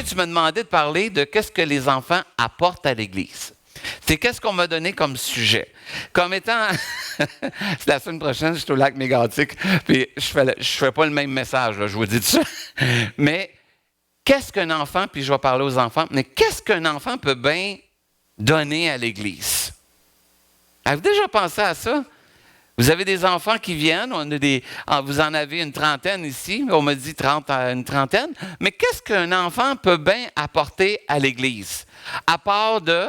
tu m'as demandé de parler de qu'est-ce que les enfants apportent à l'Église. C'est qu'est-ce qu'on m'a donné comme sujet. Comme étant, c'est la semaine prochaine, je suis au lac Mégantic, puis je fais pas le même message, là, je vous dis tout ça. Mais qu'est-ce qu'un enfant, puis je vais parler aux enfants, mais qu'est-ce qu'un enfant peut bien donner à l'Église? Avez-vous déjà pensé à ça? Vous avez des enfants qui viennent, vous en avez une trentaine ici, on m'a dit une trentaine, mais qu'est-ce qu'un enfant peut bien apporter à l'Église? À part de,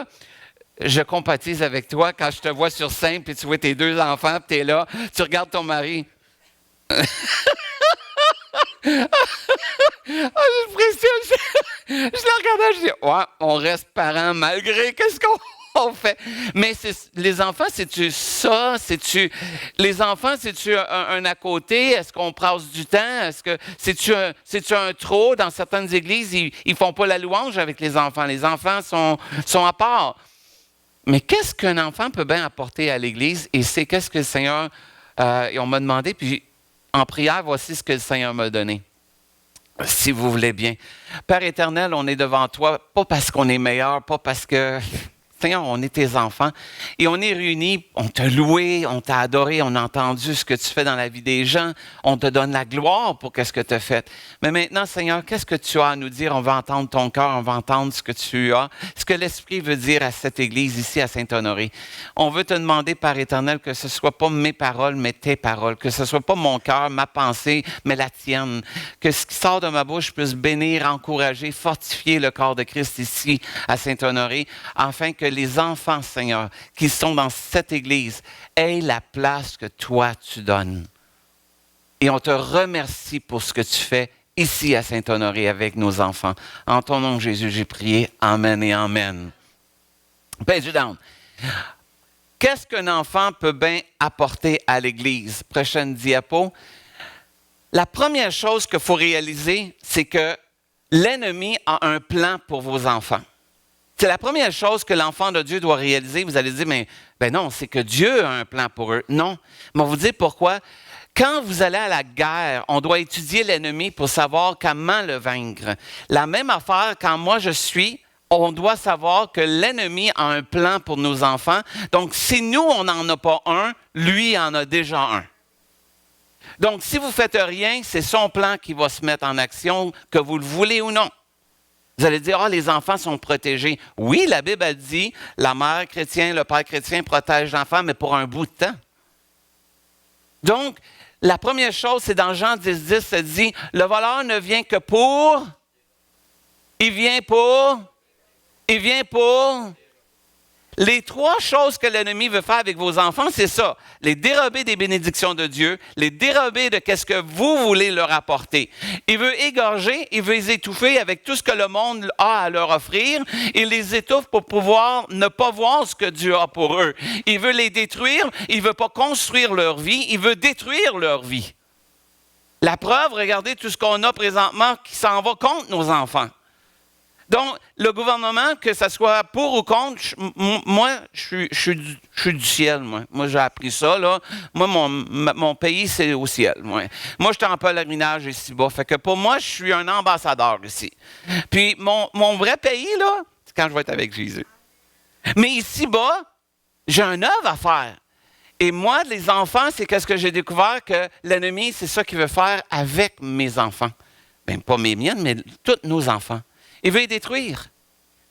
je compatise avec toi quand je te vois sur scène, puis tu vois tes deux enfants, puis tu es là, tu regardes ton mari. Je le regardais, je dis, ouais, on reste parents malgré qu'est-ce qu'on fait. Mais les enfants, c'est-tu ça? Les enfants, c'est-tu un à côté? Est-ce qu'on passe du temps? Est-ce que c'est-tu un trop? Dans certaines églises, ils ne font pas la louange avec les enfants. Les enfants sont à part. Mais qu'est-ce qu'un enfant peut bien apporter à l'Église? Et c'est qu'est-ce que le Seigneur, on m'a demandé, puis en prière, voici ce que le Seigneur m'a donné. Si vous voulez bien. Père éternel, on est devant toi, pas parce qu'on est meilleur, pas parce que, Seigneur, on est tes enfants. Et on est réunis, on t'a loué, on t'a adoré, on a entendu ce que tu fais dans la vie des gens. On te donne la gloire pour ce que tu as fait. Mais maintenant, Seigneur, qu'est-ce que tu as à nous dire? On va entendre ton cœur, on va entendre ce que tu as, ce que l'Esprit veut dire à cette Église ici à Saint-Honoré. On veut te demander, Père éternel, que ce ne soit pas mes paroles, mais tes paroles. Que ce ne soit pas mon cœur, ma pensée, mais la tienne. Que ce qui sort de ma bouche puisse bénir, encourager, fortifier le corps de Christ ici à Saint-Honoré, afin que les enfants, Seigneur, qui sont dans cette Église, aient la place que toi, tu donnes. Et on te remercie pour ce que tu fais ici à Saint-Honoré avec nos enfants. En ton nom, Jésus, j'ai prié. Amen et Amen. Page down. Qu'est-ce qu'un enfant peut bien apporter à l'Église? Prochaine diapo. La première chose qu'il faut réaliser, c'est que l'ennemi a un plan pour vos enfants. C'est la première chose que l'enfant de Dieu doit réaliser. Vous allez dire, mais ben non, c'est que Dieu a un plan pour eux. Non, mais on va vous dire pourquoi. Quand vous allez à la guerre, on doit étudier l'ennemi pour savoir comment le vaincre. La même affaire, quand moi je suis, on doit savoir que l'ennemi a un plan pour nos enfants. Donc, si nous, on n'en a pas un, lui en a déjà un. Donc, si vous ne faites rien, c'est son plan qui va se mettre en action, que vous le voulez ou non. Vous allez dire, les enfants sont protégés. Oui, la Bible a dit, la mère chrétienne, le père chrétien protège l'enfant, mais pour un bout de temps. Donc, la première chose, c'est dans Jean 10, ça dit, le voleur ne vient que pour, il vient pour. Les trois choses que l'ennemi veut faire avec vos enfants, c'est ça. Les dérober des bénédictions de Dieu, les dérober de qu'est-ce que vous voulez leur apporter. Il veut égorger, il veut les étouffer avec tout ce que le monde a à leur offrir. Il les étouffe pour pouvoir ne pas voir ce que Dieu a pour eux. Il veut les détruire, il ne veut pas construire leur vie, il veut détruire leur vie. La preuve, regardez tout ce qu'on a présentement qui s'en va contre nos enfants. Donc, le gouvernement, que ce soit pour ou contre, moi, je suis du ciel, moi. Moi, j'ai appris ça, là. Moi, mon pays, c'est au ciel, moi. Moi, je suis en pèlerinage ici-bas. Fait que pour moi, je suis un ambassadeur ici. Puis, mon vrai pays, là, c'est quand je vais être avec Jésus. Mais ici-bas, j'ai un œuvre à faire. Et moi, les enfants, c'est qu'est-ce que j'ai découvert que l'ennemi, c'est ça qu'il veut faire avec mes enfants. Bien, pas mes miennes, mais tous nos enfants. Il veut les détruire.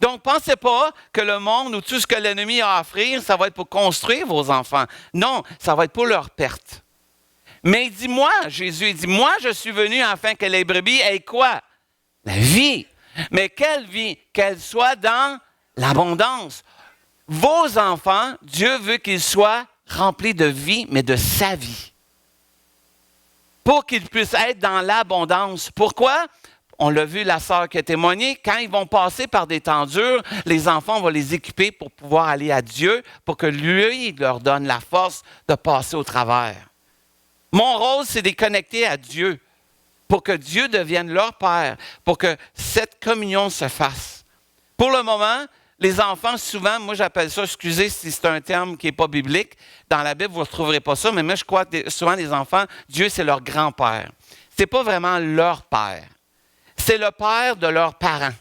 Donc, pensez pas que le monde ou tout ce que l'ennemi a à offrir, ça va être pour construire vos enfants. Non, ça va être pour leur perte. Mais il dit, moi, Jésus, il dit, moi, je suis venu afin que les brebis aient quoi? La vie. Mais quelle vie? Qu'elle soit dans l'abondance. Vos enfants, Dieu veut qu'ils soient remplis de vie, mais de sa vie. Pour qu'ils puissent être dans l'abondance. Pourquoi? On l'a vu, la sœur qui a témoigné, quand ils vont passer par des temps durs, les enfants vont les équiper pour pouvoir aller à Dieu, pour que lui, il leur donne la force de passer au travers. Mon rôle, c'est de les connecter à Dieu, pour que Dieu devienne leur Père, pour que cette communion se fasse. Pour le moment, les enfants, souvent, moi j'appelle ça, excusez si c'est un terme qui n'est pas biblique, dans la Bible, vous ne retrouverez pas ça, mais moi je crois que souvent les enfants, Dieu c'est leur grand-père. Ce n'est pas vraiment leur père. C'est le père de leurs parents.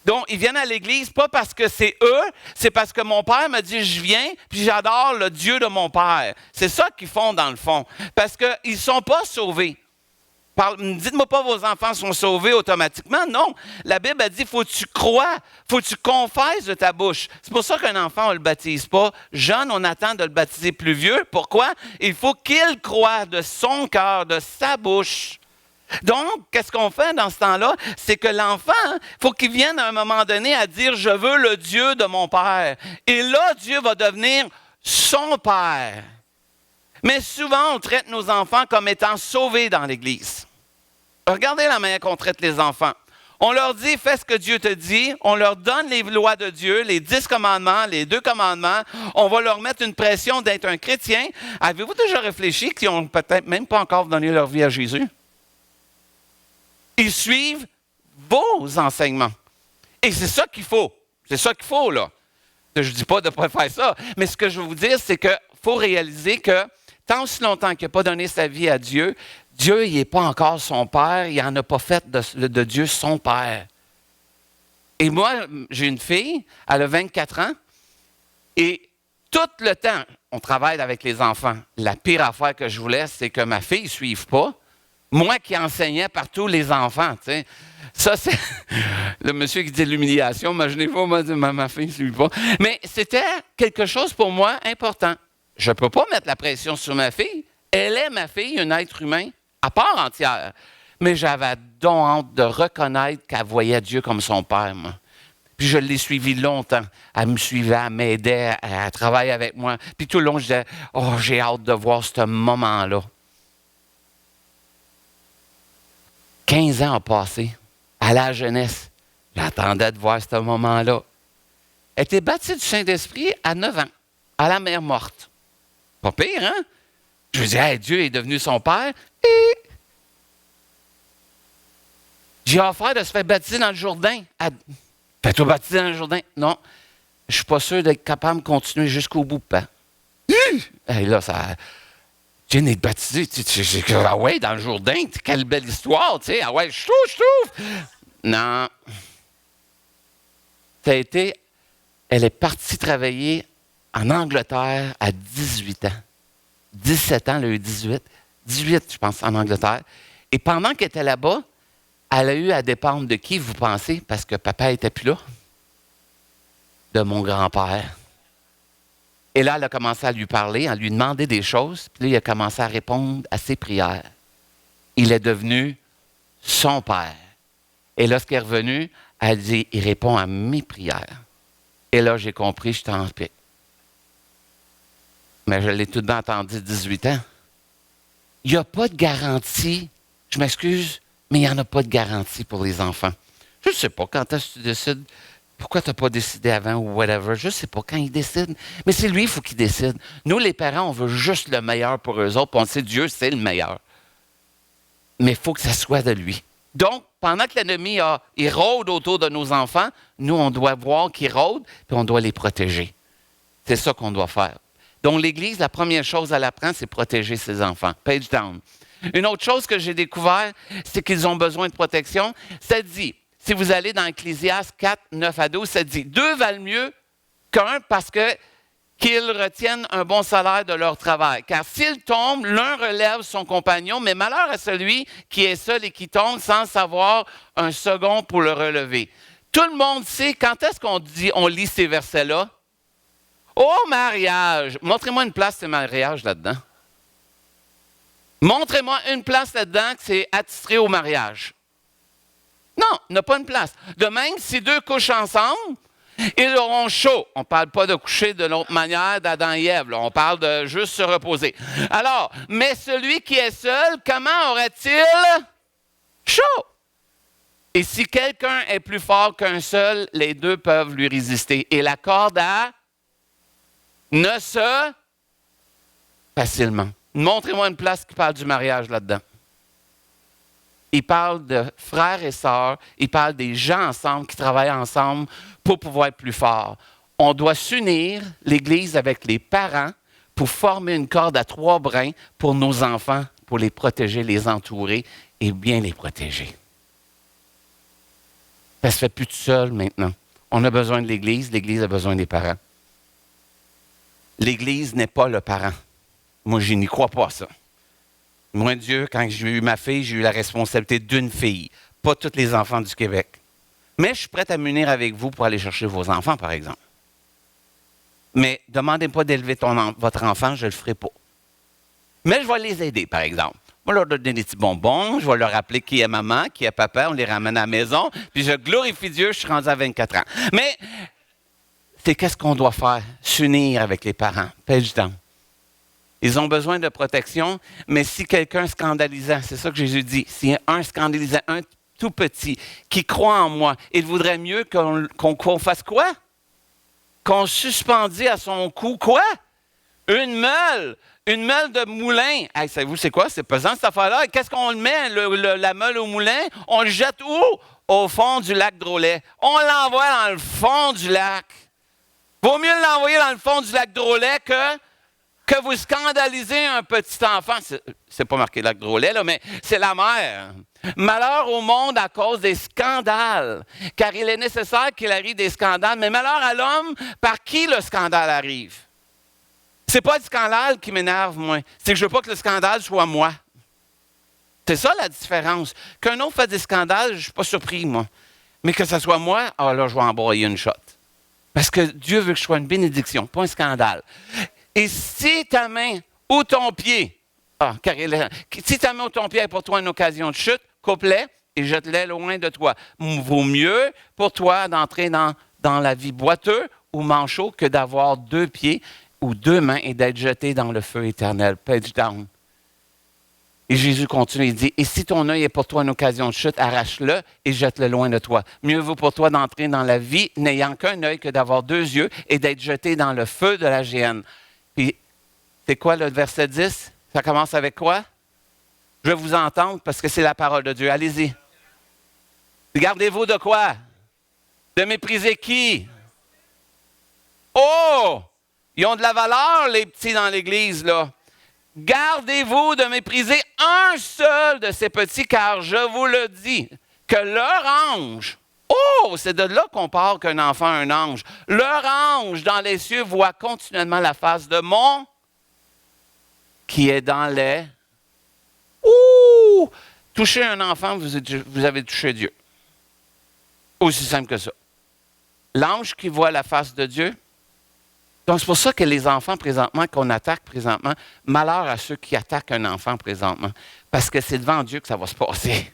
Donc, ils viennent à l'Église pas parce que c'est eux, c'est parce que mon père me dit je viens, puis j'adore le Dieu de mon père. C'est ça qu'ils font dans le fond. Parce qu'ils ne sont pas sauvés. Dites-moi pas vos enfants sont sauvés automatiquement. Non. La Bible a dit, faut que tu crois, faut que tu confesses de ta bouche. C'est pour ça qu'un enfant, on ne le baptise pas. Jeune, on attend de le baptiser plus vieux. Pourquoi? Il faut qu'il croie de son cœur, de sa bouche. Donc, qu'est-ce qu'on fait dans ce temps-là? C'est que l'enfant, il faut qu'il vienne à un moment donné à dire, je veux le Dieu de mon Père. Et là, Dieu va devenir son Père. Mais souvent, on traite nos enfants comme étant sauvés dans l'Église. Regardez la manière qu'on traite les enfants. On leur dit, fais ce que Dieu te dit. On leur donne les lois de Dieu, les 10 commandements, les 2 commandements. On va leur mettre une pression d'être un chrétien. Avez-vous déjà réfléchi qu'ils n'ont peut-être même pas encore donné leur vie à Jésus? Ils suivent vos enseignements. Et c'est ça qu'il faut. C'est ça qu'il faut, là. Je ne dis pas de ne pas faire ça. Mais ce que je veux vous dire, c'est qu'il faut réaliser que tant aussi longtemps qu'il n'a pas donné sa vie à Dieu, Dieu, il n'est pas encore son Père, il n'en a pas fait de Dieu son Père. Et moi, j'ai une fille, elle a 24 ans, et tout le temps, on travaille avec les enfants. La pire affaire que je voulais, c'est que ma fille ne suive pas. Moi qui enseignais partout les enfants, tu sais. Ça, c'est le monsieur qui dit l'humiliation. Imaginez pas, ma fille ne suit pas. Mais c'était quelque chose pour moi important. Je ne peux pas mettre la pression sur ma fille. Elle est ma fille, un être humain, à part entière. Mais j'avais donc honte de reconnaître qu'elle voyait Dieu comme son Père, moi. Puis je l'ai suivie longtemps. Elle me suivait, elle m'aidait, elle travaillait avec moi. Puis tout le long, je disais, oh, j'ai hâte de voir ce moment-là. 15 ans ont passé. À la jeunesse, j'attendais de voir ce moment-là. Elle était baptisée du Saint-Esprit à 9 ans, à la mère morte. Pas pire, hein? Je me dis, hey, Dieu est devenu son Père. Et j'ai offert de se faire baptiser dans le Jourdain. Fais-toi baptiser dans le Jourdain. Non, je ne suis pas sûr d'être capable de continuer jusqu'au bout, pas. Et là, ça... Tu viens d'être baptisé. Ah ouais, dans le Jourdain, quelle belle histoire, tu sais. Ah ouais, je trouve. Non. Ça a été... Elle est partie travailler en Angleterre à 18 ans. 17 ans, elle a eu 18. 18, je pense, en Angleterre. Et pendant qu'elle était là-bas, elle a eu à dépendre de qui, vous pensez? Parce que papa n'était plus là. De mon grand-père. Et là, elle a commencé à lui parler, à lui demander des choses. Puis là, il a commencé à répondre à ses prières. Il est devenu son père. Et lorsqu'il est revenu, elle dit, il répond à mes prières. Et là, j'ai compris, je t'en paix. Mais je l'ai tout de même entendu 18 ans. Il n'y a pas de garantie. Je m'excuse, mais il n'y en a pas de garantie pour les enfants. Je ne sais pas quand est-ce que tu décides. Pourquoi tu n'as pas décidé avant ou whatever? Je ne sais pas quand il décide. Mais c'est lui, il faut qu'il décide. Nous, les parents, on veut juste le meilleur pour eux autres. Puis on sait Dieu, c'est le meilleur. Mais il faut que ça soit de lui. Donc, pendant que l'ennemi il rôde autour de nos enfants, nous, on doit voir qu'il rôde, puis on doit les protéger. C'est ça qu'on doit faire. Donc, l'Église, la première chose elle apprend, c'est protéger ses enfants. Page down. Une autre chose que j'ai découvert, c'est qu'ils ont besoin de protection. Ça dit, si vous allez dans Ecclésiaste 4, 9 à 12, ça dit, 2 valent mieux qu'un parce qu'ils retiennent un bon salaire de leur travail. Car s'ils tombent, l'un relève son compagnon, mais malheur à celui qui est seul et qui tombe sans savoir un second pour le relever. Tout le monde sait, quand est-ce on lit ces versets-là? Au mariage. Montrez-moi une place, c'est mariage là-dedans. Montrez-moi une place là-dedans que c'est attitré au mariage. Non, il n'y a pas une place. De même, si 2 couchent ensemble, ils auront chaud. On ne parle pas de coucher de l'autre manière d'Adam et Ève. Là. On parle de juste se reposer. Alors, mais celui qui est seul, comment aurait-il chaud? Et si quelqu'un est plus fort qu'un seul, les 2 peuvent lui résister. Et la corde ne se facilement. Montrez-moi une place qui parle du mariage là-dedans. Il parle de frères et sœurs, il parle des gens ensemble qui travaillent ensemble pour pouvoir être plus forts. On doit s'unir, l'Église, avec les parents pour former une corde à 3 brins pour nos enfants, pour les protéger, les entourer et bien les protéger. Elle ne se fait plus toute seule maintenant. On a besoin de l'Église a besoin des parents. L'Église n'est pas le parent. Moi, je n'y crois pas, ça. Moi, Dieu, quand j'ai eu ma fille, j'ai eu la responsabilité d'une fille, pas tous les enfants du Québec. Mais je suis prête à m'unir avec vous pour aller chercher vos enfants, par exemple. Mais ne demandez pas d'élever votre enfant, je ne le ferai pas. Mais je vais les aider, par exemple. Je vais leur donner des petits bonbons, je vais leur rappeler qui est maman, qui est papa, on les ramène à la maison, puis je glorifie Dieu, je suis rendu à 24 ans. Mais c'est qu'est-ce qu'on doit faire? S'unir avec les parents. Paix du temps. Ils ont besoin de protection, mais si quelqu'un scandalisant, c'est ça que Jésus dit, si un scandalisant, un tout petit, qui croit en moi, il voudrait mieux qu'on fasse quoi? Qu'on suspendit à son cou, quoi? Une meule de moulin. Hey, savez-vous c'est quoi? C'est pesant cette affaire-là. Qu'est-ce qu'on le met, la meule au moulin? On le jette où? Au fond du lac Drolet. On l'envoie dans le fond du lac. Vaut mieux l'envoyer dans le fond du lac Drolet que vous scandalisez un petit enfant. C'est pas marqué lac Drolet, là, mais c'est la mer. Malheur au monde à cause des scandales, car il est nécessaire qu'il arrive des scandales, mais malheur à l'homme par qui le scandale arrive. C'est pas le scandale qui m'énerve, moi. C'est que je veux pas que le scandale soit moi. C'est ça la différence. Qu'un autre fait des scandales, je suis pas surpris, moi. Mais que ce soit moi, là, je vais embrayer une shot. Parce que Dieu veut que je sois une bénédiction, pas un scandale. Et si ta main ou ton pied, si ta main ou ton pied est pour toi une occasion de chute, coupe-les et jette-les loin de toi. Vaut mieux pour toi d'entrer dans la vie boiteux ou manchot que d'avoir 2 pieds ou 2 mains et d'être jeté dans le feu éternel. Page down. Et Jésus continue, il dit, « Et si ton œil est pour toi une occasion de chute, arrache-le et jette-le loin de toi. Mieux vaut pour toi d'entrer dans la vie n'ayant qu'un œil que d'avoir 2 yeux et d'être jeté dans le feu de la géhenne. » Puis, c'est quoi le verset 10? Ça commence avec quoi? Je vais vous entendre parce que c'est la parole de Dieu. Allez-y. Gardez-vous de quoi? De mépriser qui? Oh! Ils ont de la valeur, les petits dans l'Église, là. Gardez-vous de mépriser un seul de ces petits, car je vous le dis, que leur ange, c'est de là qu'on part qu'un enfant a un ange. Leur ange dans les cieux voit continuellement la face de mon qui est dans les... Toucher un enfant, vous avez touché Dieu. Aussi simple que ça. L'ange qui voit la face de Dieu. Donc, c'est pour ça que les enfants présentement, qu'on attaque présentement, malheur à ceux qui attaquent un enfant présentement. Parce que c'est devant Dieu que ça va se passer.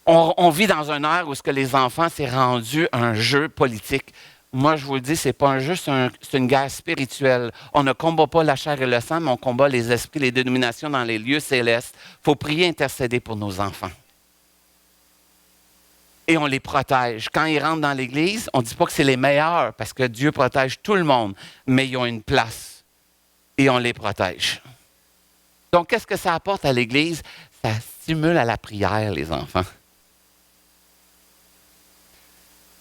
On vit dans un ère où ce que les enfants, c'est rendu un jeu politique. Moi, je vous le dis, c'est pas un jeu, c'est une guerre spirituelle. On ne combat pas la chair et le sang, mais on combat les esprits, les dénominations dans les lieux célestes. Il faut prier, intercéder pour nos enfants. Et on les protège. Quand ils rentrent dans l'Église, on ne dit pas que c'est les meilleurs, parce que Dieu protège tout le monde, mais ils ont une place et on les protège. Donc, qu'est-ce que ça apporte à l'Église? Ça stimule à la prière, les enfants.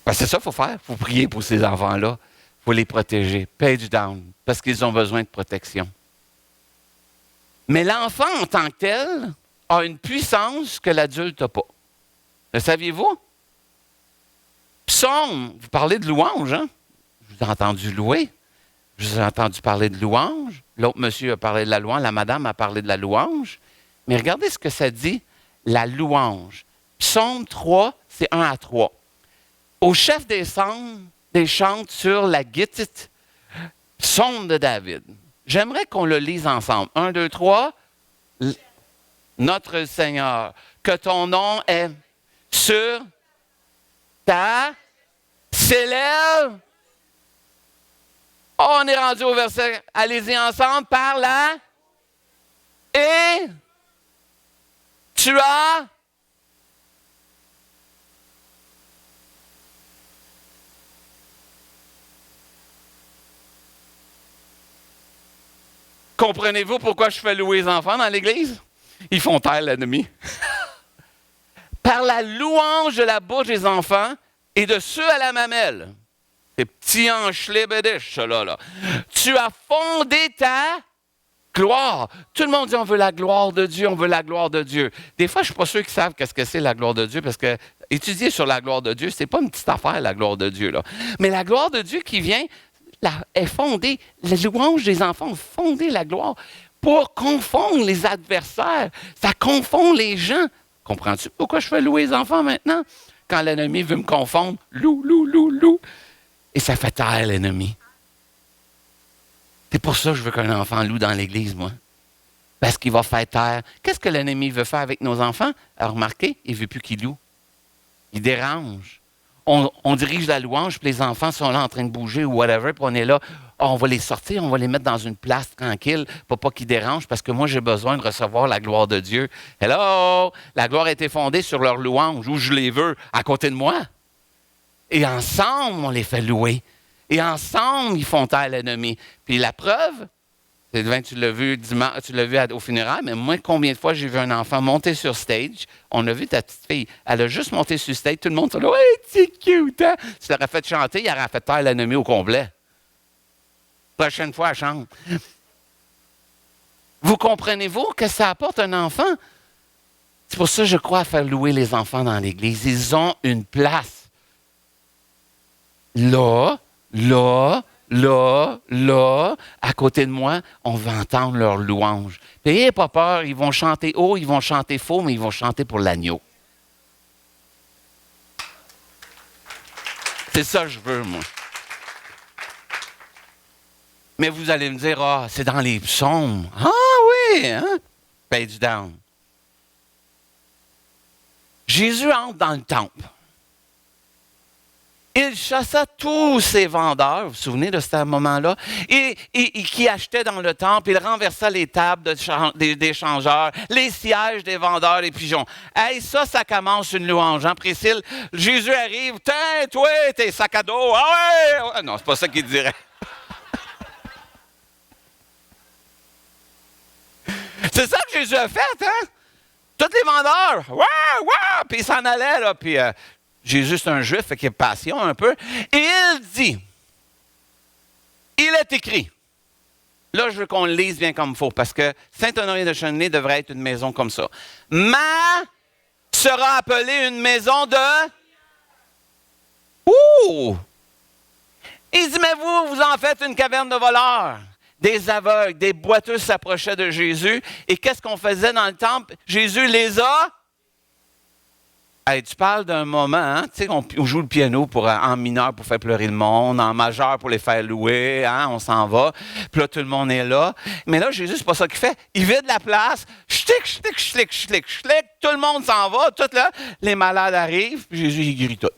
Ben, c'est ça qu'il faut faire. Il faut prier pour ces enfants-là. Il faut les protéger. Page down, parce qu'ils ont besoin de protection. Mais l'enfant, en tant que tel, a une puissance que l'adulte n'a pas. Le saviez-vous? Psaume, vous parlez de louange, hein? Je vous ai entendu louer. Je vous ai entendu parler de louange. L'autre monsieur a parlé de la louange. La madame a parlé de la louange. Mais regardez ce que ça dit, la louange. Psaume 3, c'est 1 à 3. Au chef des chantes sur la guitare, psaume de David. J'aimerais qu'on le lise ensemble. 1, 2, 3. Notre Seigneur, que ton nom est sur ta s'élève. Oh, on est rendu au verset. Allez-y ensemble. Par là. Et tu as. Comprenez-vous pourquoi je fais louer les enfants dans l'Église? Ils font taire l'ennemi. Par la louange de la bouche des enfants et de ceux à la mamelle. Ces petits hanches bédiches, ceux-là. Tu as fondé ta Gloire. Tout le monde dit on veut la gloire de Dieu, on veut la gloire de Dieu. Des fois, je ne suis pas sûr qu'ils savent qu'est-ce que c'est la gloire de Dieu parce que étudier sur la gloire de Dieu, ce n'est pas une petite affaire, la gloire de Dieu. Là. Mais la gloire de Dieu qui vient est fondée, la louange des enfants ont fondé la gloire pour confondre les adversaires. Ça confond les gens. Comprends-tu pourquoi je fais louer les enfants maintenant? Quand l'ennemi veut me confondre, loue, loue, loue, loue. Et ça fait taire l'ennemi. C'est pour ça que je veux qu'un enfant loue dans l'Église, moi. Parce qu'il va faire taire. Qu'est-ce que l'ennemi veut faire avec nos enfants? Alors, remarquez, il ne veut plus qu'ils louent. Il dérange. On dirige la louange, puis les enfants sont là en train de bouger ou whatever, puis on est là, on va les sortir, on va les mettre dans une place tranquille pour pas qu'ils dérangent, parce que moi, j'ai besoin de recevoir la gloire de Dieu. Hello! La gloire a été fondée sur leur louange, où je les veux, à côté de moi. Et ensemble, on les fait louer. Et ensemble, ils font taire l'ennemi. Puis la preuve, tu l'as vu dimanche, tu l'as vu au funérail, mais moi, combien de fois j'ai vu un enfant monter sur stage? On a vu ta petite fille. Elle a juste monté sur stage. Tout le monde s'est dit, « Ouais, c'est cute, hein? » Tu l'aurais fait chanter, il aurait fait taire l'ennemi au complet. Prochaine fois, elle chante. Vous comprenez-vous que ça apporte un enfant? C'est pour ça que je crois à faire louer les enfants dans l'Église. Ils ont une place. Là, à côté de moi, on va entendre leur louange. Puis, n'ayez pas peur, ils vont chanter haut, ils vont chanter faux, mais ils vont chanter pour l'agneau. C'est ça que je veux, moi. Mais vous allez me dire, ah, c'est dans les psaumes. Ah oui, hein? Page down. Jésus entre dans le temple. Il chassa tous ses vendeurs, vous vous souvenez de ce moment-là, et qui achetaient dans le temple. Il renversa les tables des changeurs, les sièges des vendeurs des pigeons. Hey, ça commence une louange, hein, Priscille? Jésus arrive, tiens, toi, tes sacs à dos. Ah ouais! Non, c'est pas ça qu'il dirait. C'est ça que Jésus a fait, hein? Tous les vendeurs, ouais, puis ils s'en allaient, là, puis... Jésus, c'est un juif, fait qu'il a passion un peu. Et il dit, il est écrit. Là, je veux qu'on le lise bien comme il faut, parce que Saint-Honoré de Chenelly devrait être une maison comme ça. Ma sera appelée une maison de... Ouh! Il dit, mais vous en faites une caverne de voleurs. Des aveugles, des boiteux s'approchaient de Jésus. Et qu'est-ce qu'on faisait dans le temple? Jésus les a... Hey, tu parles d'un moment, hein? Tu sais, on joue le piano en mineur pour faire pleurer le monde, en majeur pour les faire louer, hein? On s'en va. Puis là, tout le monde est là. Mais là, Jésus, c'est pas ça qu'il fait. Il vide la place. Ch'tic, tout le monde s'en va. Tout là, les malades arrivent, puis Jésus, il guérit tout.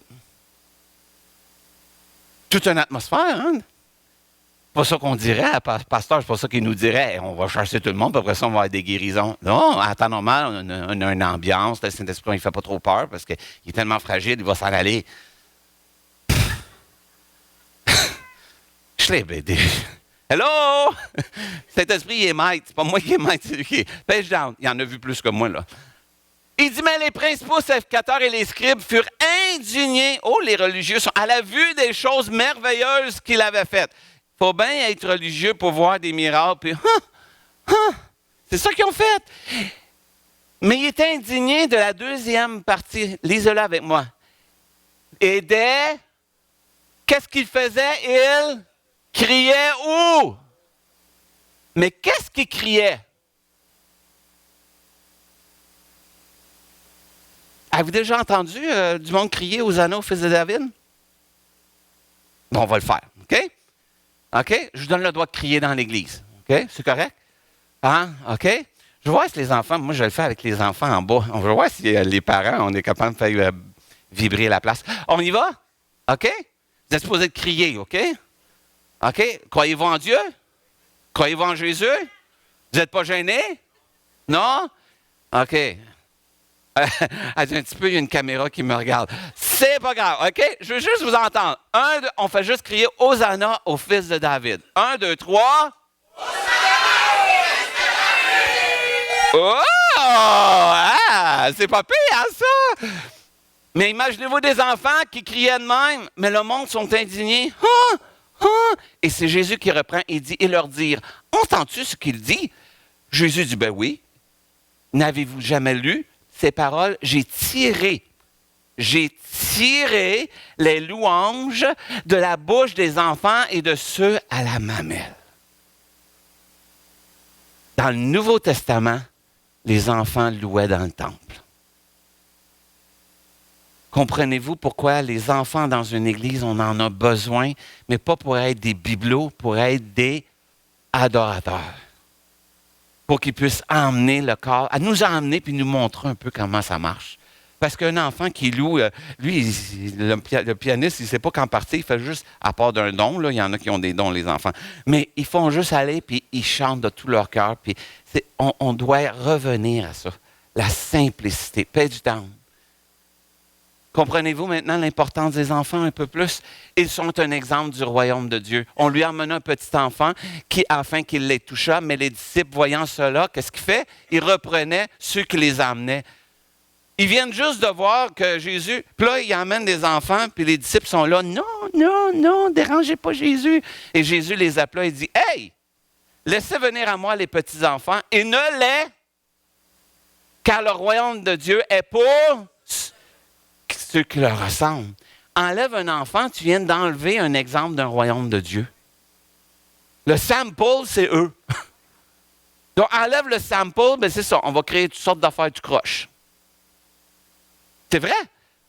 Toute une atmosphère, hein? C'est pas ça qu'on dirait à pasteur, c'est pas ça qu'il nous dirait. Hey, on va chasser tout le monde, puis après ça, on va avoir des guérisons. Non, en temps normal, on a une ambiance. Le Saint-Esprit, il ne fait pas trop peur parce qu'il est tellement fragile, il va s'en aller. Je l'ai aidé. Hello! Saint-Esprit, il est maître. C'est pas moi qui est maître, c'est lui qui est. Page down. Il en a vu plus que moi, là. Il dit, mais les principaux sacrificateurs et les scribes furent indignés. Oh, les religieux sont à la vue des choses merveilleuses qu'il avait faites. Il faut bien être religieux pour voir des miracles. Puis, c'est ça qu'ils ont fait. Mais il était indigné de la deuxième partie. Lisez-le avec moi. Et qu'est-ce qu'il faisait? Il criait où? Mais qu'est-ce qu'il criait? Avez-vous déjà entendu du monde crier aux anneaux, fils de David? Bon, on va le faire, OK? OK? Je vous donne le droit de crier dans l'Église. OK? C'est correct? Hein? OK? Je vois si les enfants, moi je le fais avec les enfants en bas. On va voir si les parents, on est capable de faire vibrer la place. On y va? OK? Vous êtes supposés de crier, OK? OK? Croyez-vous en Dieu? Croyez-vous en Jésus? Vous n'êtes pas gênés? Non? OK. Elle dit un petit peu, il y a une caméra qui me regarde. C'est pas grave, OK? Je veux juste vous entendre. On fait juste crier « Hosanna au fils de David ». 1, 2, 3. Oh! Ah, c'est pas pire, hein, ça? Mais imaginez-vous des enfants qui criaient de même, mais le monde sont indignés. Et c'est Jésus qui reprend et dit, et leur dire, entends-tu ce qu'il dit? Jésus dit, ben oui. N'avez-vous jamais lu ces paroles? J'ai tiré les louanges de la bouche des enfants et de ceux à la mamelle. Dans le Nouveau Testament, les enfants louaient dans le temple. Comprenez-vous pourquoi les enfants dans une église, on en a besoin, mais pas pour être des bibelots, pour être des adorateurs. Pour qu'ils puissent emmener le corps, à nous emmener puis nous montrer un peu comment ça marche. Parce qu'un enfant qui loue, lui, le pianiste, il ne sait pas quand partir, il fait juste, à part d'un don, là, il y en a qui ont des dons, les enfants, mais ils font juste aller puis ils chantent de tout leur cœur. Puis on doit revenir à ça, la simplicité, paix du temps. Comprenez-vous maintenant l'importance des enfants un peu plus? Ils sont un exemple du royaume de Dieu. On lui a emmené un petit enfant afin qu'il les touchât, mais les disciples, voyant cela, qu'est-ce qu'ils font? Ils reprenaient ceux qui les emmenaient. Ils viennent juste de voir que Jésus, puis là, ils emmènent des enfants, puis les disciples sont là. Non, non, non, dérangez pas Jésus. Et Jésus les appela et dit, hey, laissez venir à moi les petits-enfants et ne les, car le royaume de Dieu est pour ceux qui leur ressemblent. Enlève un enfant, tu viens d'enlever un exemple d'un royaume de Dieu. Le sample, c'est eux. Donc, enlève le sample, ben c'est ça, on va créer toutes sortes d'affaires du croche. C'est vrai.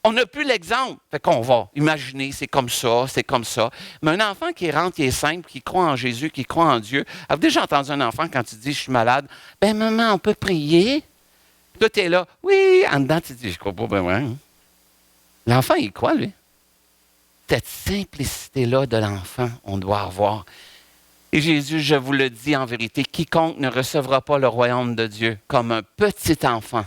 On n'a plus l'exemple. Fait qu'on va imaginer, c'est comme ça, c'est comme ça. Mais un enfant qui rentre, qui est simple, qui croit en Jésus, qui croit en Dieu. Avez-vous déjà entendu un enfant quand tu dis « je suis malade », « ben maman, on peut prier ». Puis toi, tu es là, « oui », en dedans, tu dis « je crois pas, ben ouais. » L'enfant, il croit, lui. Cette simplicité-là de l'enfant, on doit avoir. Et Jésus, je vous le dis en vérité, quiconque ne recevra pas le royaume de Dieu comme un petit enfant,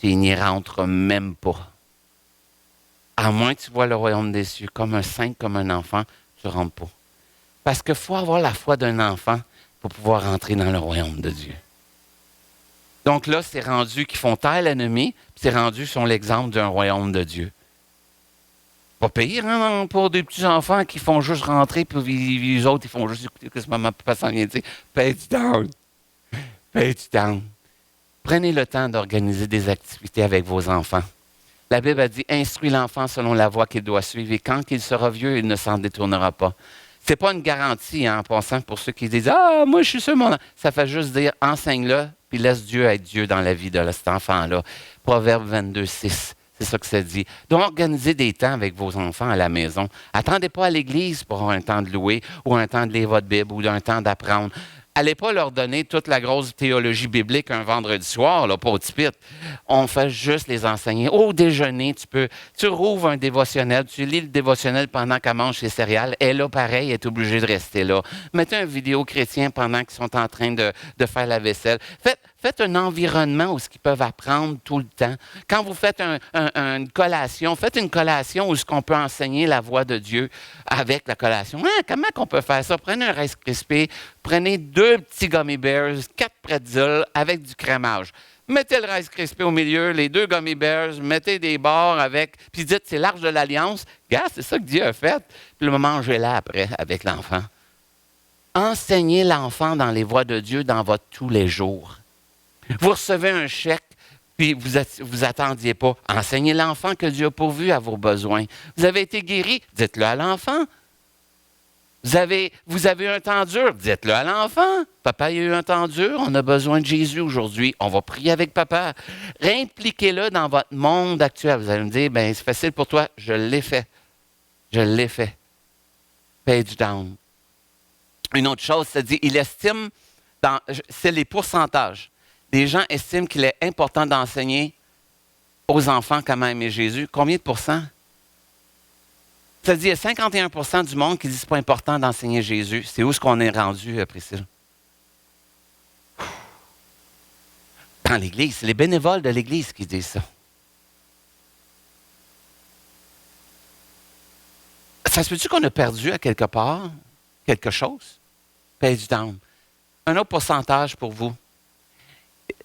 il n'y rentre même pas. À moins que tu vois le royaume des cieux comme un saint, comme un enfant, tu ne rentres pas. Parce qu'il faut avoir la foi d'un enfant pour pouvoir rentrer dans le royaume de Dieu. Donc là, c'est rendu qu'ils font taire l'ennemi, puis c'est rendu qu'ils sont l'exemple d'un royaume de Dieu. Pas pire, hein, pour des petits-enfants qui font juste rentrer, puis les autres, ils font juste écouter ce que maman papa s'en vient dire. Pay it down. Pay it down. Prenez le temps d'organiser des activités avec vos enfants. La Bible a dit, instruis l'enfant selon la voie qu'il doit suivre, et quand il sera vieux, il ne s'en détournera pas. Ce n'est pas une garantie, hein, en passant, pour ceux qui disent, ah, moi, je suis sûr, mon enfant. Ça fait juste dire, enseigne-le, puis laisse Dieu être Dieu dans la vie de cet enfant-là. Proverbe 22, 6. C'est ça que ça dit. Donc, organisez des temps avec vos enfants à la maison. Attendez pas à l'église pour avoir un temps de louer, ou un temps de lire votre Bible, ou un temps d'apprendre. Allez pas leur donner toute la grosse théologie biblique un vendredi soir, là, pas au tipit. On fait juste les enseigner. Au déjeuner, tu rouvres un dévotionnel, tu lis le dévotionnel pendant qu'elle mange ses céréales. Elle, là, pareil, elle est obligée de rester là. Mettez un vidéo chrétien pendant qu'ils sont en train de faire la vaisselle. Faites un environnement où ils peuvent apprendre tout le temps. Quand vous faites une collation, faites une collation où on peut enseigner la voix de Dieu avec la collation. Hein, comment on peut faire ça? Prenez un Rice Krispies, prenez 2 petits gummy bears, 4 pretzels avec du crémage. Mettez le Rice Krispies au milieu, les 2 gummy bears, mettez des bords avec, puis dites, c'est l'Arche de l'Alliance. Regarde, c'est ça que Dieu a fait. Puis le mangez-la après avec l'enfant. Enseignez l'enfant dans les voies de Dieu dans votre tous les jours. Vous recevez un chèque, puis vous attendiez pas. Enseignez l'enfant que Dieu a pourvu à vos besoins. Vous avez été guéri, dites-le à l'enfant. Vous avez un temps dur, dites-le à l'enfant. Papa, il y a eu un temps dur, on a besoin de Jésus aujourd'hui. On va prier avec papa. Réimpliquez-le dans votre monde actuel. Vous allez me dire, ben c'est facile pour toi. Je l'ai fait. Je l'ai fait. Page down. Une autre chose, ça dit, il estime, c'est les pourcentages. Les gens estiment qu'il est important d'enseigner aux enfants comment aimer Jésus. Combien de pourcents? Ça dit, il y a 51% du monde qui dit que ce n'est pas important d'enseigner Jésus. C'est où est-ce qu'on est rendu, Priscille? Dans l'Église. C'est les bénévoles de l'Église qui disent ça. Ça se peut-tu qu'on a perdu à quelque part quelque chose? Page down. Un autre pourcentage pour vous.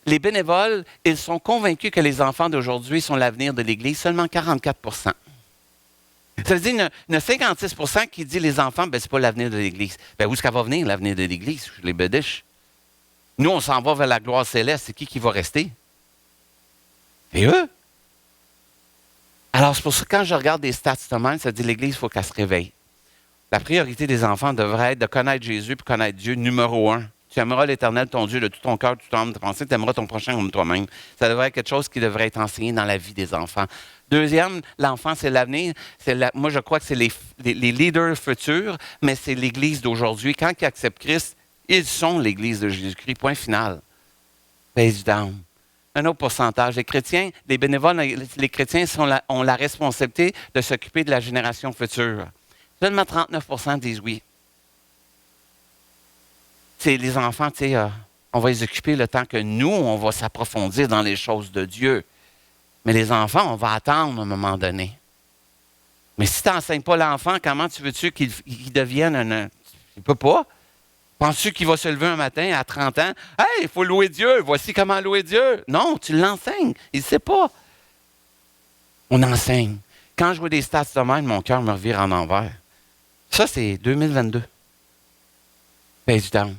Les bénévoles, ils sont convaincus que les enfants d'aujourd'hui sont l'avenir de l'Église, seulement 44%. Ça veut dire qu'il y en a 56 qui disent les enfants, ben, c'est pas l'avenir de l'Église. Ben, où est-ce qu'elle va venir, l'avenir de l'Église? Les bédiches. Nous, on s'en va vers la gloire céleste. C'est qui va rester? Et eux. Alors, c'est pour ça que quand je regarde des stats de même, ça dit l'Église, il faut qu'elle se réveille. La priorité des enfants devrait être de connaître Jésus puis connaître Dieu numéro 1. Tu aimeras l'Éternel, ton Dieu, de tout ton cœur, de toute ton âme, de ta pensée. Tu aimeras ton prochain comme toi-même. Ça devrait être quelque chose qui devrait être enseigné dans la vie des enfants. Deuxième, l'enfant, c'est l'avenir. Moi, je crois que c'est les leaders futurs, mais c'est l'Église d'aujourd'hui. Quand ils acceptent Christ, ils sont l'Église de Jésus-Christ. Point final. Page down. Un autre pourcentage. Les chrétiens, les bénévoles, les chrétiens ont la responsabilité de s'occuper de la génération future. Seulement 39 disent oui. C'est les enfants, on va les occuper le temps que nous, on va s'approfondir dans les choses de Dieu. Mais les enfants, on va attendre à un moment donné. Mais si tu n'enseignes pas l'enfant, comment tu veux-tu qu'il devienne un... Tu ne peux pas. Penses-tu qu'il va se lever un matin à 30 ans? « Hey, il faut louer Dieu. Voici comment louer Dieu. » Non, tu l'enseignes. Il ne sait pas. On enseigne. Quand je vois des stats de même, mon cœur me revire en envers. Ça, c'est 2022. Page down.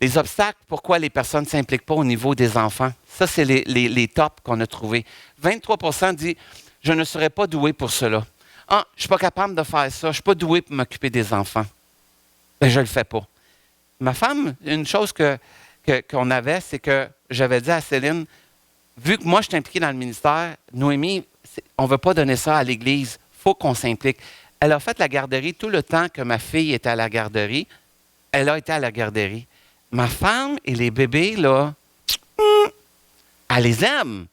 Les obstacles, pourquoi les personnes ne s'impliquent pas au niveau des enfants? Ça, c'est les tops qu'on a trouvés. 23 disent « Je ne serais pas doué pour cela. Ah, je ne suis pas capable de faire ça. Je ne suis pas doué pour m'occuper des enfants. » Ben, je ne le fais pas. Ma femme, une chose qu'on avait, c'est que j'avais dit à Céline, vu que moi, je suis impliqué dans le ministère, Noémie, on ne veut pas donner ça à l'Église. Il faut qu'on s'implique. Elle a fait la garderie tout le temps que ma fille était à la garderie. Elle a été à la garderie. Ma femme et les bébés, là, elle les aime.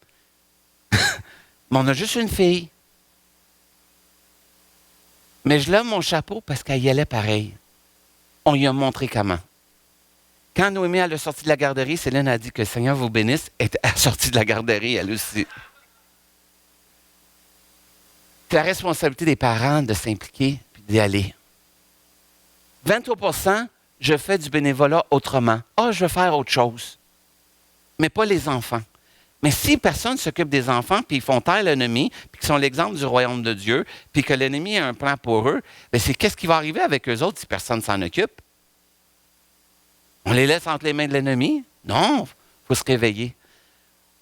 Mais on a juste une fille. Mais je lève mon chapeau parce qu'elle y allait pareil. On lui a montré comment. Quand Noémie elle est sortie de la garderie, Céline a dit que le Seigneur vous bénisse. Elle est sortie de la garderie, elle aussi. C'est la responsabilité des parents de s'impliquer et d'y aller. 23 je fais du bénévolat autrement. Ah, je veux faire autre chose. Mais pas les enfants. Mais si personne ne s'occupe des enfants, puis ils font taire l'ennemi, puis qu'ils sont l'exemple du royaume de Dieu, puis que l'ennemi a un plan pour eux, bien c'est qu'est-ce qui va arriver avec eux autres si personne ne s'en occupe? On les laisse entre les mains de l'ennemi? Non, il faut se réveiller.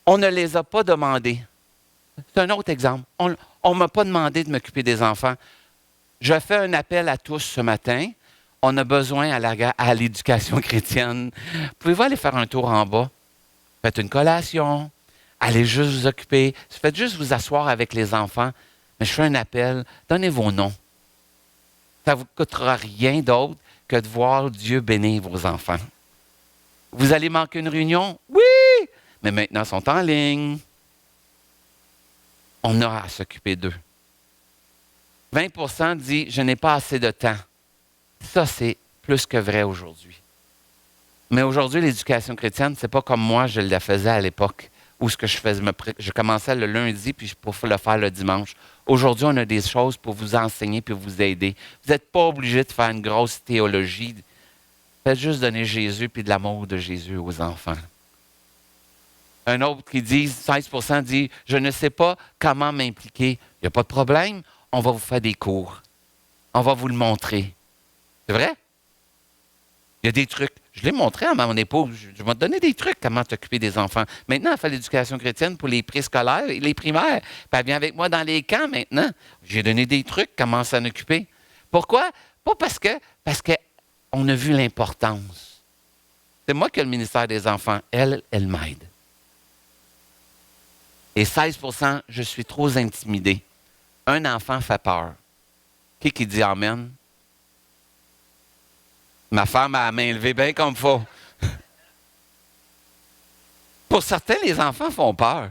On ne les a pas demandés. C'est un autre exemple. On ne m'a pas demandé de m'occuper des enfants. Je fais un appel à tous ce matin. On a besoin à l'éducation chrétienne. Pouvez-vous aller faire un tour en bas? Faites une collation. Allez juste vous occuper. Faites juste vous asseoir avec les enfants. Mais je fais un appel. Donnez vos noms. Ça ne vous coûtera rien d'autre que de voir Dieu bénir vos enfants. Vous allez manquer une réunion? Oui! Mais maintenant, ils sont en ligne. On a à s'occuper d'eux. 20 dit « Je n'ai pas assez de temps ». Ça, c'est plus que vrai aujourd'hui. Mais aujourd'hui, l'éducation chrétienne, c'est pas comme moi, je la faisais à l'époque, où ce que je commençais le lundi, puis pour le faire le dimanche. Aujourd'hui, on a des choses pour vous enseigner puis vous aider. Vous n'êtes pas obligé de faire une grosse théologie. Faites juste donner Jésus puis de l'amour de Jésus aux enfants. Un autre qui dit, 16 dit « Je ne sais pas comment m'impliquer. » Il n'y a pas de problème, on va vous faire des cours. On va vous le montrer. C'est vrai? Il y a des trucs. Je l'ai montré à mon épouse. Je vais te donner des trucs, comment t'occuper des enfants. Maintenant, elle fait l'éducation chrétienne pour les préscolaires et les primaires. Puis elle vient avec moi dans les camps maintenant. J'ai donné des trucs, comment s'en occuper. Pourquoi? Pas parce qu'on a vu l'importance. C'est moi qui ai le ministère des enfants. Elle m'aide. Et 16 je suis trop intimidé. Un enfant fait peur. Qui dit Amen? Ma femme a la main levée bien comme il faut. Pour certains, les enfants font peur.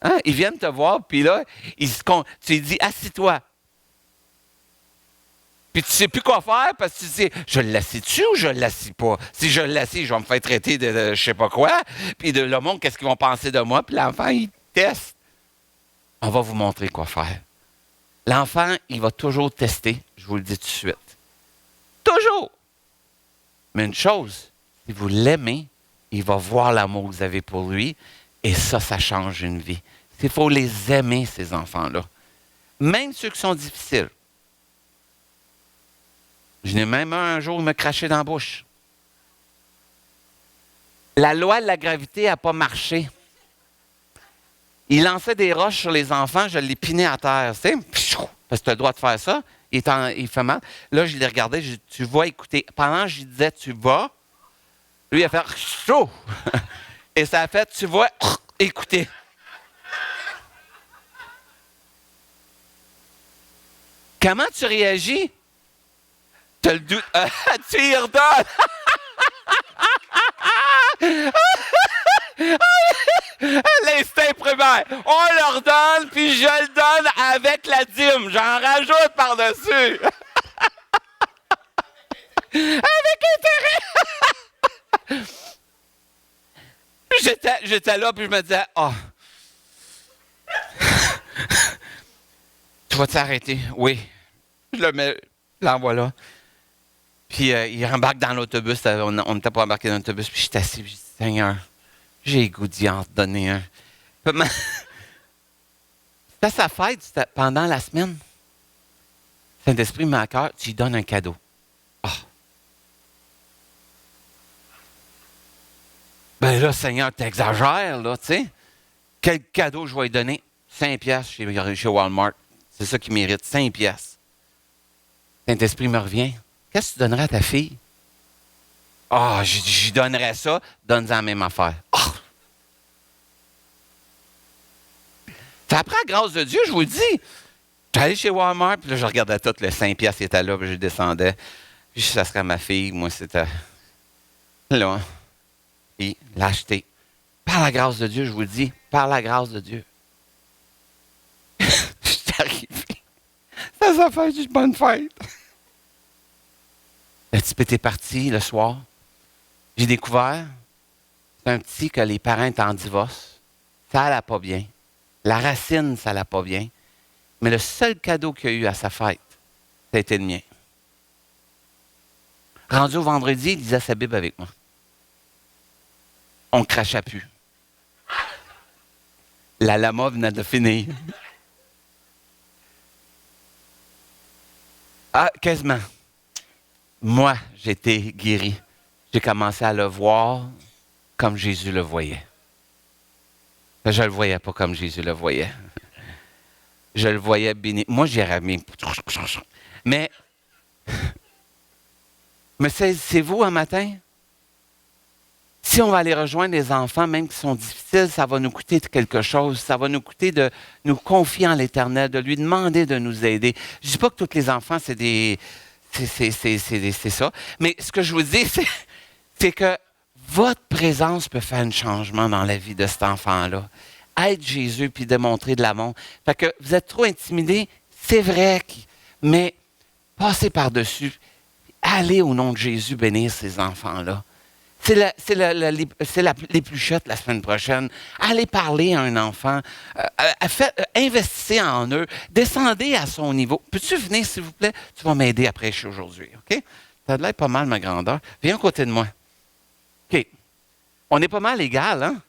Hein? Ils viennent te voir, puis là, tu lui dis « Assis-toi ». Puis tu ne sais plus quoi faire parce que tu dis « Je l'assis-tu ou je ne l'assis pas? Si je l'assis, je vais me faire traiter de je ne sais pas quoi. Puis de le monde, qu'est-ce qu'ils vont penser de moi? » Puis l'enfant, il teste. On va vous montrer quoi faire. L'enfant, il va toujours tester. Je vous le dis tout de suite. Toujours! Mais une chose, si vous l'aimez, il va voir l'amour que vous avez pour lui et ça change une vie. Il faut les aimer, ces enfants-là. Même ceux qui sont difficiles. Je n'ai même un jour me craché dans la bouche. La loi de la gravité n'a pas marché. Il lançait des roches sur les enfants, je les pinais à terre, tu sais, parce que tu as le droit de faire ça. Il fait mal. Là, je les regardais, tu vas écouter. Pendant que je lui disais, tu vas, lui, il a fait chaud. Et ça a fait, tu vas écouter. Comment tu réagis? Tu as le doute. Tu y redonnes. L'instinct primaire. On leur donne, puis je le donne avec la dîme. J'en rajoute par-dessus. Avec intérêt. J'étais là, puis je me disais, tu vas t'arrêter? Oui. Je le mets, l'envoie là. Puis il rembarque dans l'autobus. On n'était pas embarqué dans l'autobus. Puis je suis assis, puis je dis, Seigneur, j'ai le goût d'y en donner un. C'était sa fête pendant la semaine. Saint-Esprit met à cœur, tu lui donnes un cadeau. Ben là, Seigneur, t'exagères, là, tu sais. Quel cadeau je vais lui donner? 5 piastres chez Walmart. C'est ça qui mérite, 5 piastres. Saint-Esprit me revient. Qu'est-ce que tu donnerais à ta fille? J'y donnerais ça. Donne-en la même affaire. Ça apprend la grâce de Dieu, je vous le dis. J'allais allé chez Walmart, puis là, je regardais tout, le 5 piastres qui était là, puis je descendais. Puis ça serait ma fille, moi, c'était là. Puis l'acheter. Par la grâce de Dieu, je vous le dis, par la grâce de Dieu. Je suis arrivé. Ça, ça fait une bonne fête. Le petit petit est parti le soir. J'ai découvert, c'est un petit que les parents étaient en divorce. Ça allait pas bien. La racine, ça allait pas bien. Mais le seul cadeau qu'il a eu à sa fête, ça a été le mien. Rendu au vendredi, il lisait sa Bible avec moi. On ne crachait plus. La lama venait de finir. Quasiment. Moi, j'étais guéri. J'ai commencé à le voir comme Jésus le voyait. Je ne le voyais pas comme Jésus le voyait. Je le voyais béni. Moi, j'ai ramé. Mais c'est vous un matin? Si on va aller rejoindre les enfants, même qui sont difficiles, ça va nous coûter quelque chose. Ça va nous coûter de nous confier en l'Éternel, de lui demander de nous aider. Je ne dis pas que tous les enfants, c'est ça. Mais ce que je vous dis, c'est que votre présence peut faire un changement dans la vie de cet enfant-là. Être Jésus puis démontrer de l'amour. Fait que vous êtes trop intimidés, c'est vrai, mais passez par-dessus. Allez au nom de Jésus bénir ces enfants-là. C'est l'épluchette la semaine prochaine. Allez parler à un enfant. Investissez en eux. Descendez à son niveau. Peux-tu venir, s'il vous plaît? Tu vas m'aider à prêcher aujourd'hui, OK? Ça a l'air pas mal, ma grandeur. Viens à côté de moi. OK. On est pas mal égal, hein?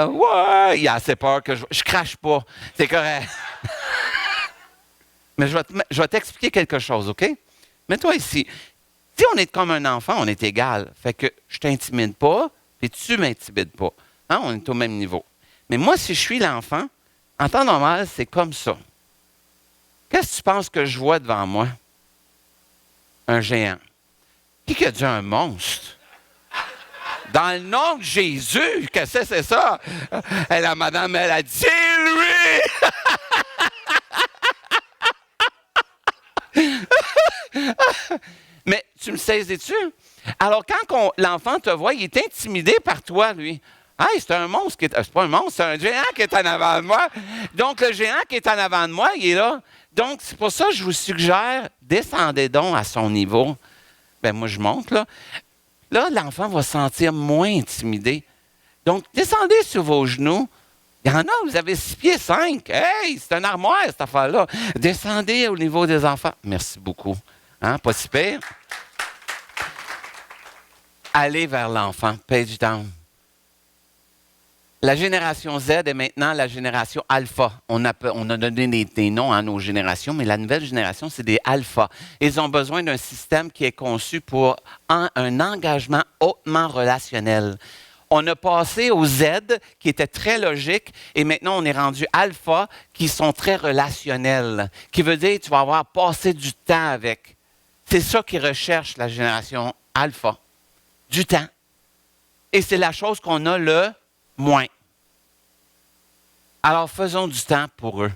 Ouais, il a assez peur que je crache pas. C'est correct. Mais je vais t'expliquer quelque chose, OK? Mets-toi ici. Si on est comme un enfant, on est égal. Fait que je t'intimide pas, puis tu m'intimides pas. Hein? On est au même niveau. Mais moi, si je suis l'enfant, en temps normal, c'est comme ça. Qu'est-ce que tu penses que je vois devant moi? Un géant. Qui a dit un monstre? Dans le nom de Jésus, qu'est-ce que c'est ça? Et la madame, elle a dit, c'est lui! Mais tu me saisis-tu? Alors, quand l'enfant te voit, il est intimidé par toi, lui. Hey, c'est un monstre qui est. C'est pas un monstre, c'est un géant qui est en avant de moi. Donc, le géant qui est en avant de moi, il est là. Donc, c'est pour ça que je vous suggère, descendez donc à son niveau. Ben moi, je monte, là. Là, l'enfant va se sentir moins intimidé. Donc, descendez sur vos genoux. Il y en a, vous avez 6 pieds 5. Hey, c'est un armoire, cette affaire-là. Descendez au niveau des enfants. Merci beaucoup. Hein, pas si pire. Allez vers l'enfant. Page down. La génération Z est maintenant la génération alpha. On a donné des noms à nos générations, mais la nouvelle génération, c'est des alphas. Ils ont besoin d'un système qui est conçu pour un engagement hautement relationnel. On a passé au Z, qui était très logique, et maintenant on est rendu alpha, qui sont très relationnels, qui veut dire que tu vas avoir passé du temps avec. C'est ça qu'ils recherche la génération alpha, du temps. Et c'est la chose qu'on a le moins. Alors, faisons du temps pour eux.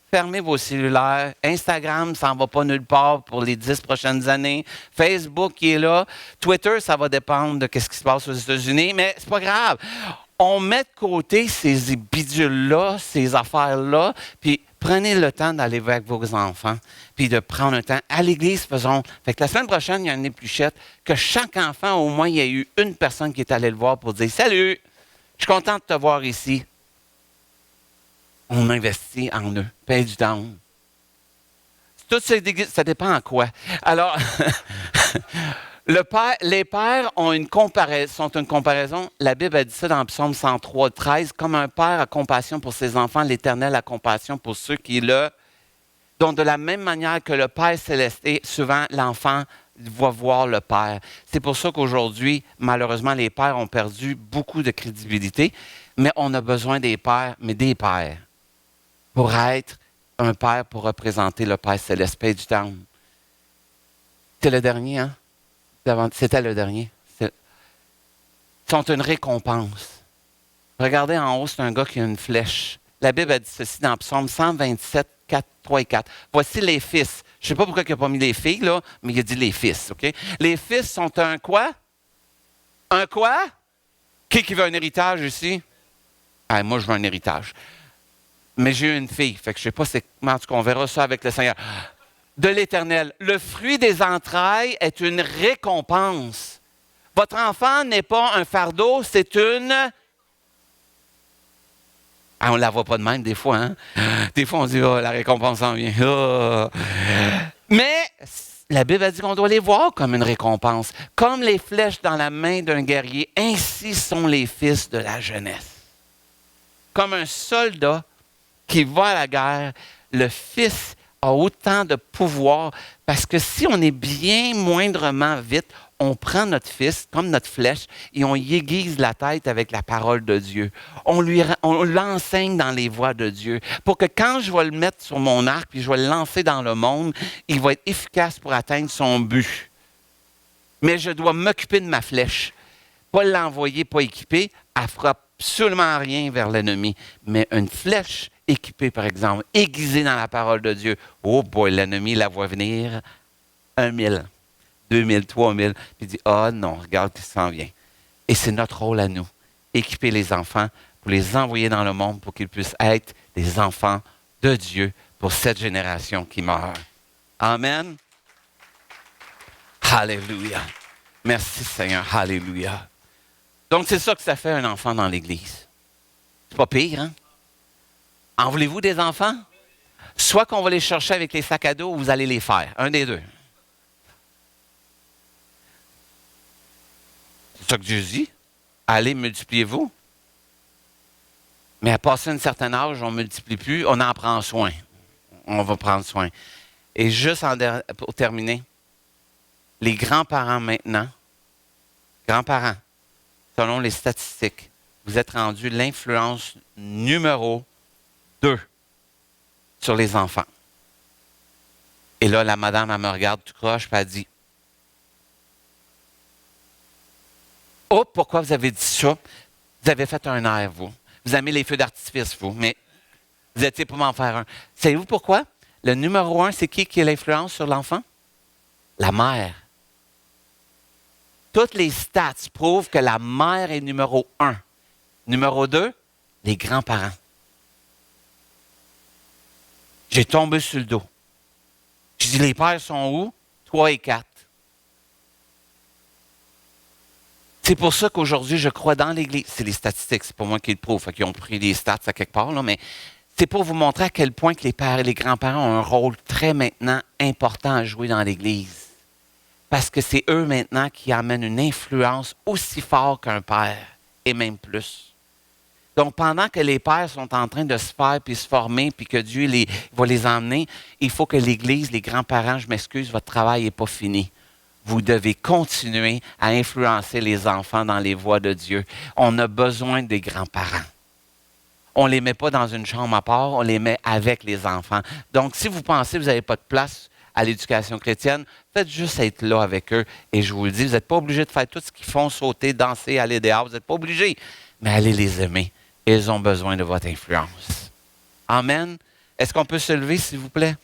Fermez vos cellulaires. Instagram, ça n'en va pas nulle part pour les 10 prochaines années. Facebook, qui est là. Twitter, ça va dépendre de ce qui se passe aux États-Unis, mais c'est pas grave. On met de côté ces bidules-là, ces affaires-là, puis prenez le temps d'aller avec vos enfants, puis de prendre un temps. À l'église, faisons. Fait que la semaine prochaine, il y a une épluchette, que chaque enfant, au moins, il y a eu une personne qui est allée le voir pour dire « Salut, je suis content de te voir ici. » On investit en eux. Paye du temps. Tout ça dépend en quoi. Alors, les pères sont une comparaison. La Bible a dit ça dans Psaume 103, 13. Comme un père a compassion pour ses enfants, l'Éternel a compassion pour ceux qui le... Donc, de la même manière que le Père céleste, souvent l'enfant va voir le Père. C'est pour ça qu'aujourd'hui, malheureusement, les pères ont perdu beaucoup de crédibilité, mais on a besoin des pères, mais des pères, pour être un père, pour représenter le Père céleste. Paix du temps. C'est le dernier, hein? C'était le dernier. Ils sont une récompense. Regardez en haut, c'est un gars qui a une flèche. La Bible a dit ceci dans Psaume 127, 4, 3 et 4. Voici les fils. Je ne sais pas pourquoi il n'a pas mis les filles, là, mais il a dit les fils, OK? Les fils sont un quoi? Un quoi? Qui veut un héritage ici? Ah, moi, je veux un héritage. Mais j'ai eu une fille, fait que je ne sais pas comment, en tout cas, on verra ça avec le Seigneur. De l'Éternel. Le fruit des entrailles est une récompense. Votre enfant n'est pas un fardeau, c'est une... Ah, on ne la voit pas de même des fois, hein? Des fois, on dit, oh, la récompense en vient. Oh. Mais la Bible a dit qu'on doit les voir comme une récompense. Comme les flèches dans la main d'un guerrier, ainsi sont les fils de la jeunesse. Comme un soldat qui va à la guerre, le fils a autant de pouvoir parce que si on est bien moindrement vite, on prend notre fils comme notre flèche et on y aiguise la tête avec la parole de Dieu. On l'enseigne dans les voies de Dieu pour que quand je vais le mettre sur mon arc puis je vais le lancer dans le monde, il va être efficace pour atteindre son but. Mais je dois m'occuper de ma flèche. Pas l'envoyer, pas équipée, elle ne fera absolument rien vers l'ennemi. Mais une flèche équipée, par exemple, aiguisée dans la parole de Dieu, oh boy, l'ennemi la voit venir 1000. 2000, 3000, puis il dit, ah non, regarde qui s'en vient. Et c'est notre rôle à nous, équiper les enfants pour les envoyer dans le monde pour qu'ils puissent être des enfants de Dieu pour cette génération qui meurt. Amen. Alléluia. Merci Seigneur. Alléluia. Donc c'est ça que ça fait un enfant dans l'Église. C'est pas pire, hein? En voulez-vous des enfants? Soit qu'on va les chercher avec les sacs à dos ou vous allez les faire. Un des deux. C'est ça que Dieu dit. Allez, multipliez-vous. Mais à passer un certain âge, on ne multiplie plus, on en prend soin. On va prendre soin. Et juste pour terminer, les grands-parents maintenant, grands-parents, selon les statistiques, vous êtes rendus l'influence numéro 2 sur les enfants. Et là, la madame, elle me regarde tout croche, puis elle dit, oh, pourquoi vous avez dit ça? Vous avez fait un air, vous. Vous aimez les feux d'artifice, vous, mais vous étiez pour m'en faire un. Savez-vous pourquoi? Le numéro 1, c'est qui a l'influence sur l'enfant? La mère. Toutes les stats prouvent que la mère est numéro 1. Numéro 2, les grands-parents. J'ai tombé sur le dos. Je dis, les pères sont où? 3 et 4. C'est pour ça qu'aujourd'hui, je crois dans l'Église. C'est les statistiques, c'est pas moi qui le prouve. Fait qu'ils ont pris des stats à quelque part, là, mais c'est pour vous montrer à quel point que les pères et les grands-parents ont un rôle très maintenant important à jouer dans l'Église. Parce que c'est eux maintenant qui amènent une influence aussi forte qu'un père, et même plus. Donc, pendant que les pères sont en train de se faire puis se former, puis que Dieu va les emmener, il faut que l'Église, les grands-parents, je m'excuse, votre travail n'est pas fini. Vous devez continuer à influencer les enfants dans les voies de Dieu. On a besoin des grands-parents. On ne les met pas dans une chambre à part, on les met avec les enfants. Donc, si vous pensez que vous n'avez pas de place à l'éducation chrétienne, faites juste être là avec eux. Et je vous le dis, vous n'êtes pas obligé de faire tout ce qu'ils font, sauter, danser, aller dehors. Vous n'êtes pas obligé, mais allez les aimer. Ils ont besoin de votre influence. Amen. Est-ce qu'on peut se lever, s'il vous plaît?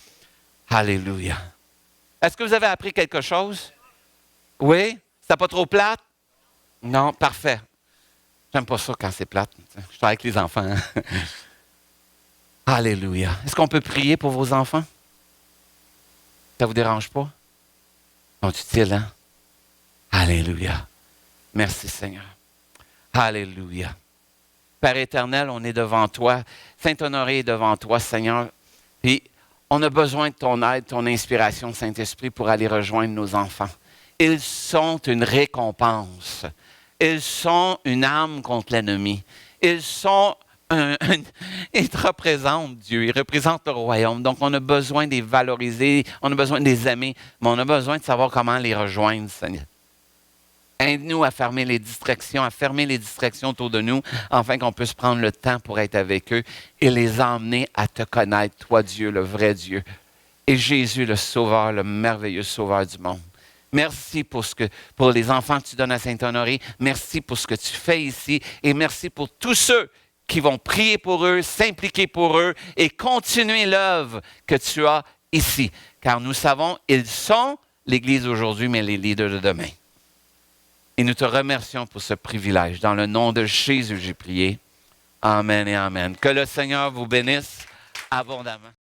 Alléluia. Est-ce que vous avez appris quelque chose? Oui? C'était pas trop plate? Non? Parfait. J'aime pas ça quand c'est plate. Je suis avec les enfants. Hein? Alléluia. Est-ce qu'on peut prier pour vos enfants? Ça ne vous dérange pas? Sont utiles, hein? Alléluia. Merci, Seigneur. Alléluia. Père éternel, on est devant toi. Saint-Honoré est devant toi, Seigneur. Puis, on a besoin de ton aide, ton inspiration, Saint-Esprit, pour aller rejoindre nos enfants. Ils sont une récompense. Ils sont une arme contre l'ennemi. Ils représentent Dieu, ils représentent le royaume. Donc, on a besoin de les valoriser, on a besoin de les aimer, mais on a besoin de savoir comment les rejoindre, Seigneur. Aide-nous à fermer les distractions autour de nous, afin qu'on puisse prendre le temps pour être avec eux et les emmener à te connaître, toi Dieu, le vrai Dieu, et Jésus, le Sauveur, le merveilleux Sauveur du monde. Merci pour les enfants que tu donnes à Saint-Honoré. Merci pour ce que tu fais ici. Et merci pour tous ceux qui vont prier pour eux, s'impliquer pour eux et continuer l'œuvre que tu as ici. Car nous savons, ils sont l'Église d'aujourd'hui, mais les leaders de demain. Et nous te remercions pour ce privilège. Dans le nom de Jésus, j'ai prié. Amen et amen. Que le Seigneur vous bénisse abondamment.